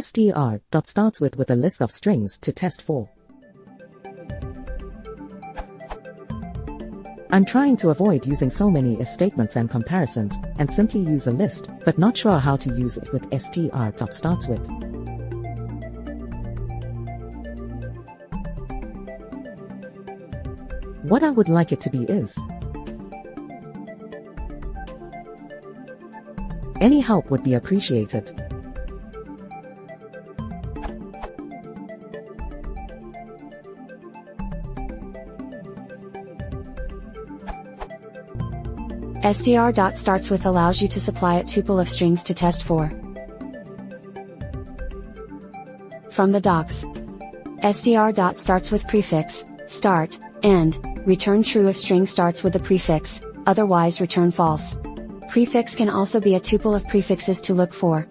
Str.Startswith with a list of strings to test for. I'm trying to avoid using so many if statements and comparisons, and simply use a list, but not sure how to use it with Str.Startswith. What I would like it to be is. Any help would be appreciated. Str.Startswith allows you to supply a tuple of strings to test for. From the docs. Str.Startswith prefix, start, end, return true if string starts with the prefix, otherwise return false. Prefix can also be a tuple of prefixes to look for.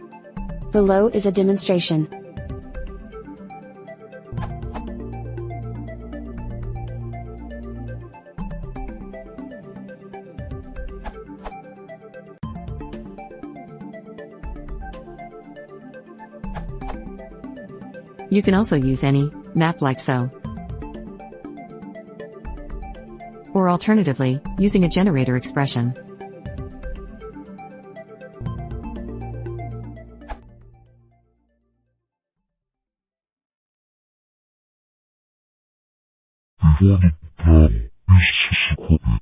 Below is a demonstration. You can also use any map like so. Or alternatively, using a generator expression. Hypnotic Puzzle3 is